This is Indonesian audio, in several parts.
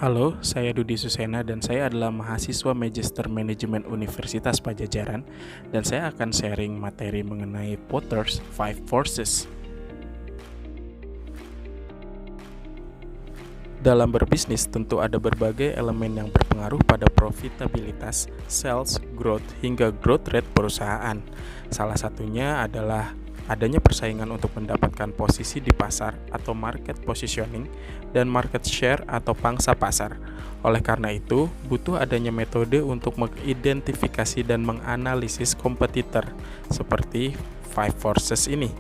Halo, saya Dudi Susena dan saya adalah mahasiswa Magister Manajemen Universitas Padjadjaran dan saya akan sharing materi mengenai Potter's Five Forces. Dalam berbisnis tentu ada berbagai elemen yang berpengaruh pada profitabilitas, sales, growth, hingga growth rate perusahaan. Salah satunya adalah adanya persaingan untuk mendapatkan posisi di pasar atau market positioning dan market share atau pangsa pasar. Oleh karena itu, butuh adanya metode untuk mengidentifikasi dan menganalisis kompetitor seperti Five Forces ini.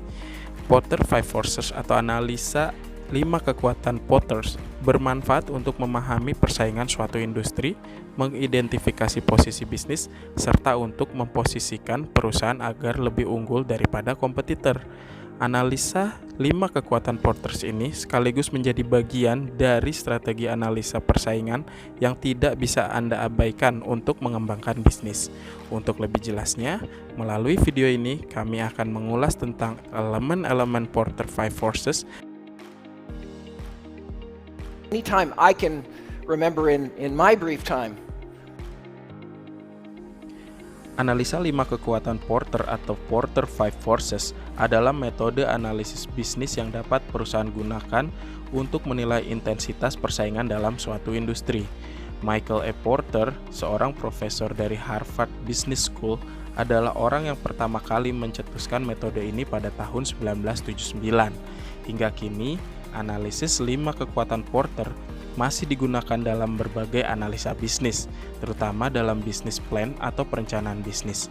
Potter Five Forces atau analisa 5 kekuatan Potters bermanfaat untuk memahami persaingan suatu industri, mengidentifikasi posisi bisnis, serta untuk memposisikan perusahaan agar lebih unggul daripada kompetitor. Analisa 5 kekuatan Potters ini sekaligus menjadi bagian dari strategi analisa persaingan yang tidak bisa Anda abaikan untuk mengembangkan bisnis. Untuk lebih jelasnya, melalui video ini kami akan mengulas tentang elemen-elemen Porter Five Forces. Anytime I can remember in my brief time. Analisa 5 kekuatan Porter atau Porter Five Forces adalah metode analisis bisnis yang dapat perusahaan gunakan untuk menilai intensitas persaingan dalam suatu industri. Michael E. Porter, seorang profesor dari Harvard Business School, adalah orang yang pertama kali mencetuskan metode ini pada tahun 1979. Hingga kini, analisis 5 kekuatan Porter masih digunakan dalam berbagai analisa bisnis, terutama dalam bisnis plan atau perencanaan bisnis.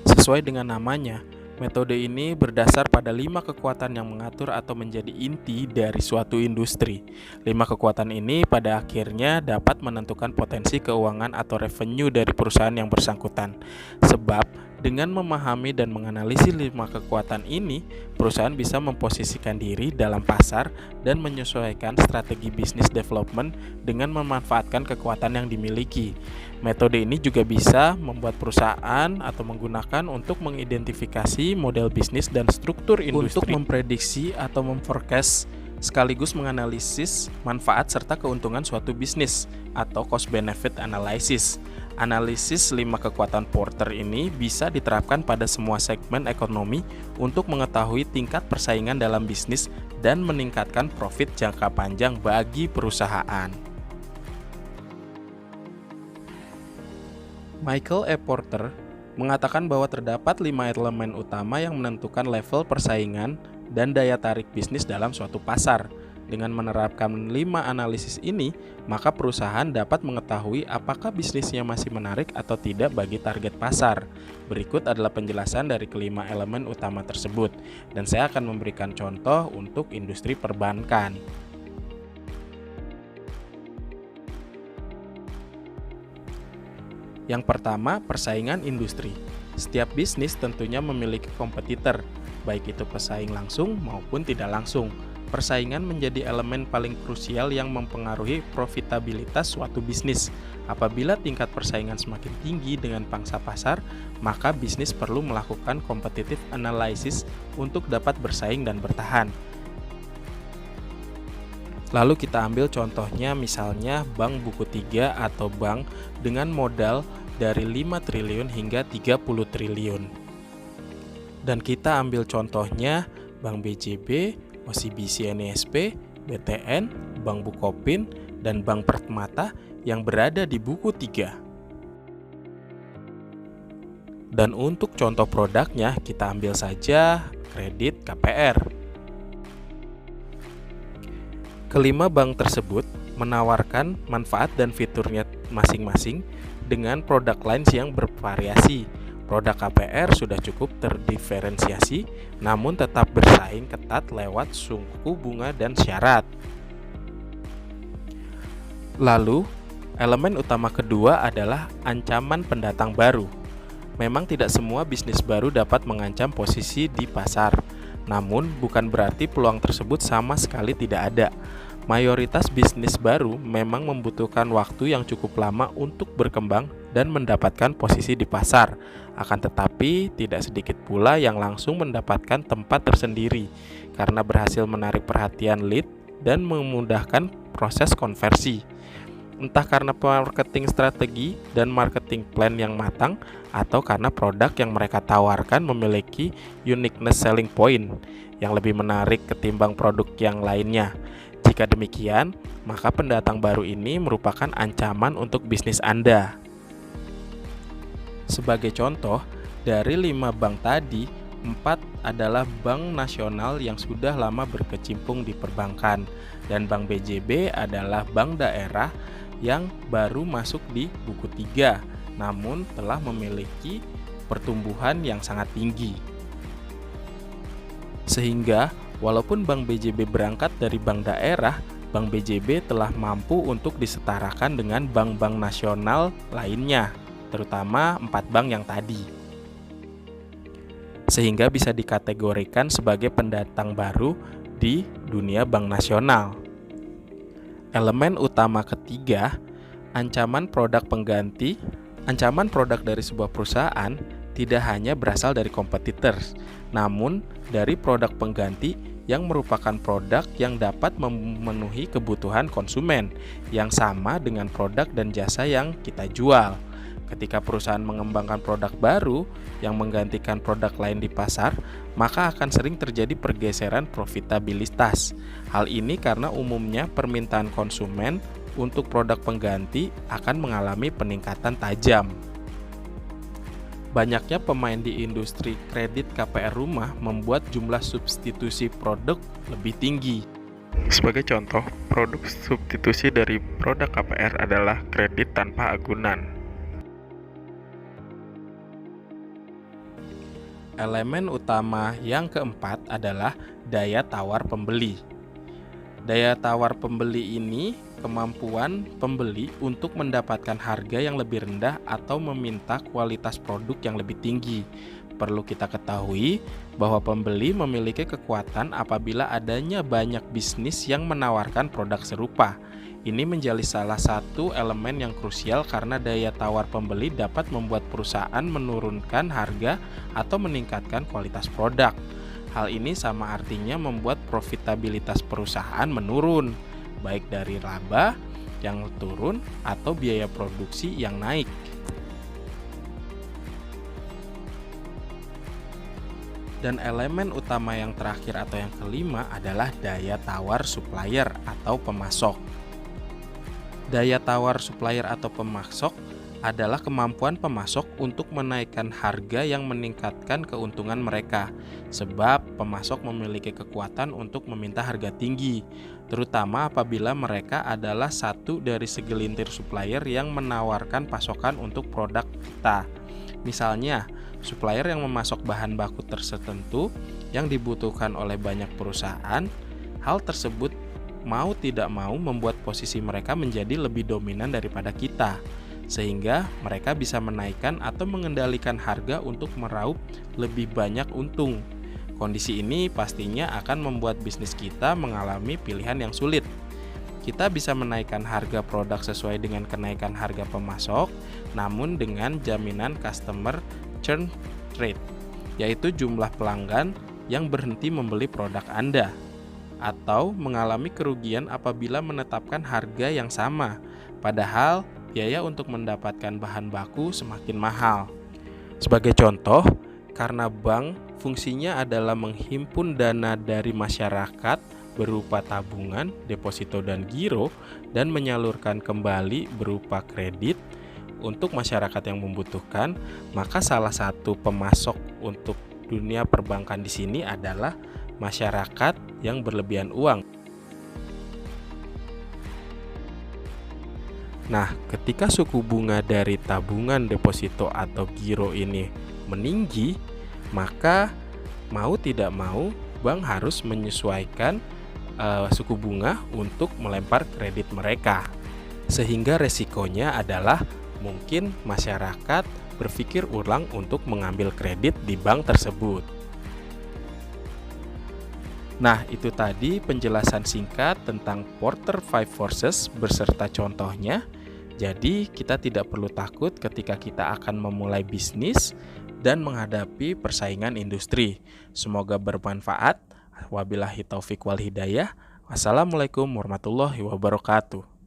Sesuai dengan namanya, metode ini berdasar pada 5 kekuatan yang mengatur atau menjadi inti dari suatu industri. 5 kekuatan ini pada akhirnya dapat menentukan potensi keuangan atau revenue dari perusahaan yang bersangkutan. Sebab dengan memahami dan menganalisis 5 kekuatan ini, perusahaan bisa memposisikan diri dalam pasar dan menyesuaikan strategi bisnis development dengan memanfaatkan kekuatan yang dimiliki. Metode ini juga bisa membuat perusahaan atau menggunakan untuk mengidentifikasi model bisnis dan struktur industri untuk memprediksi atau memforecast sekaligus menganalisis manfaat serta keuntungan suatu bisnis atau cost benefit analysis. Analisis 5 kekuatan Porter ini bisa diterapkan pada semua segmen ekonomi untuk mengetahui tingkat persaingan dalam bisnis dan meningkatkan profit jangka panjang bagi perusahaan. Michael E. Porter mengatakan bahwa terdapat 5 elemen utama yang menentukan level persaingan dan daya tarik bisnis dalam suatu pasar. Dengan menerapkan 5 analisis ini, maka perusahaan dapat mengetahui apakah bisnisnya masih menarik atau tidak bagi target pasar. Berikut adalah penjelasan dari kelima elemen utama tersebut, dan saya akan memberikan contoh untuk industri perbankan. Yang pertama, persaingan industri. Setiap bisnis tentunya memiliki kompetitor, baik itu pesaing langsung maupun tidak langsung. Persaingan menjadi elemen paling krusial yang mempengaruhi profitabilitas suatu bisnis. Apabila tingkat persaingan semakin tinggi dengan pangsa pasar, maka bisnis perlu melakukan competitive analysis untuk dapat bersaing dan bertahan. Lalu kita ambil contohnya misalnya Bank Buku 3 atau bank dengan modal dari 5 triliun hingga 30 triliun. Dan kita ambil contohnya Bank BJB, OCBC NISP, BTN, Bank Bukopin, dan Bank Permata yang berada di Buku 3. Dan untuk contoh produknya kita ambil saja kredit KPR. Kelima bank tersebut menawarkan manfaat dan fiturnya masing-masing dengan produk lines yang bervariasi. Produk KPR sudah cukup terdiferensiasi, namun tetap bersaing ketat lewat suku bunga dan syarat. Lalu, elemen utama kedua adalah ancaman pendatang baru. Memang tidak semua bisnis baru dapat mengancam posisi di pasar, namun bukan berarti peluang tersebut sama sekali tidak ada. Mayoritas bisnis baru memang membutuhkan waktu yang cukup lama untuk berkembang dan mendapatkan posisi di pasar. Akan tetapi, tidak sedikit pula yang langsung mendapatkan tempat tersendiri karena berhasil menarik perhatian lead dan memudahkan proses konversi. Entah karena marketing strategi dan marketing plan yang matang, atau karena produk yang mereka tawarkan memiliki uniqueness selling point yang lebih menarik ketimbang produk yang lainnya. Jika demikian, maka pendatang baru ini merupakan ancaman untuk bisnis Anda. Sebagai contoh, dari 5 bank tadi, 4 adalah bank nasional yang sudah lama berkecimpung di perbankan, dan Bank BJB adalah bank daerah yang baru masuk di buku 3, namun telah memiliki pertumbuhan yang sangat tinggi. Sehingga, walaupun Bank BJB berangkat dari bank daerah, Bank BJB telah mampu untuk disetarakan dengan bank-bank nasional lainnya, terutama 4 bank yang tadi. Sehingga bisa dikategorikan sebagai pendatang baru di dunia bank nasional. Elemen utama ketiga, ancaman produk pengganti. Ancaman produk dari sebuah perusahaan tidak hanya berasal dari kompetitor, namun dari produk pengganti yang merupakan produk yang dapat memenuhi kebutuhan konsumen yang sama dengan produk dan jasa yang kita jual. Ketika perusahaan mengembangkan produk baru yang menggantikan produk lain di pasar, maka akan sering terjadi pergeseran profitabilitas. Hal ini karena umumnya permintaan konsumen untuk produk pengganti akan mengalami peningkatan tajam. Banyaknya pemain di industri kredit KPR rumah membuat jumlah substitusi produk lebih tinggi. Sebagai contoh, produk substitusi dari produk KPR adalah kredit tanpa agunan. Elemen utama yang keempat adalah daya tawar pembeli. Daya tawar pembeli ini kemampuan pembeli untuk mendapatkan harga yang lebih rendah atau meminta kualitas produk yang lebih tinggi. Perlu kita ketahui bahwa pembeli memiliki kekuatan apabila adanya banyak bisnis yang menawarkan produk serupa. Ini menjadi salah satu elemen yang krusial karena daya tawar pembeli dapat membuat perusahaan menurunkan harga atau meningkatkan kualitas produk. Hal ini sama artinya membuat profitabilitas perusahaan menurun, baik dari laba yang turun atau biaya produksi yang naik. Dan elemen utama yang terakhir atau yang kelima adalah daya tawar supplier atau pemasok. Daya tawar supplier atau pemasok adalah kemampuan pemasok untuk menaikkan harga yang meningkatkan keuntungan mereka, sebab pemasok memiliki kekuatan untuk meminta harga tinggi, terutama apabila mereka adalah satu dari segelintir supplier yang menawarkan pasokan untuk produk kita. Misalnya, supplier yang memasok bahan baku tertentu yang dibutuhkan oleh banyak perusahaan, hal tersebut mau tidak mau membuat posisi mereka menjadi lebih dominan daripada kita, sehingga mereka bisa menaikkan atau mengendalikan harga untuk meraup lebih banyak untung. Kondisi ini pastinya akan membuat bisnis kita mengalami pilihan yang sulit. Kita bisa menaikkan harga produk sesuai dengan kenaikan harga pemasok, namun dengan jaminan customer churn rate, yaitu jumlah pelanggan yang berhenti membeli produk Anda, atau mengalami kerugian apabila menetapkan harga yang sama, padahal biaya untuk mendapatkan bahan baku semakin mahal. Sebagai contoh, karena bank fungsinya adalah menghimpun dana dari masyarakat berupa tabungan, deposito, dan giro, dan menyalurkan kembali berupa kredit untuk masyarakat yang membutuhkan, maka salah satu pemasok untuk dunia perbankan di sini adalah masyarakat yang berlebihan uang. Nah, ketika suku bunga dari tabungan, deposito, atau giro ini meninggi, maka mau tidak mau bank harus menyesuaikan suku bunga untuk melempar kredit mereka. Sehingga resikonya adalah mungkin masyarakat berpikir ulang untuk mengambil kredit di bank tersebut. Nah, itu tadi penjelasan singkat tentang Porter 5 Forces beserta contohnya. Jadi, kita tidak perlu takut ketika kita akan memulai bisnis dan menghadapi persaingan industri. Semoga bermanfaat. Wabillahi taufik wal hidayah. Wassalamualaikum warahmatullahi wabarakatuh.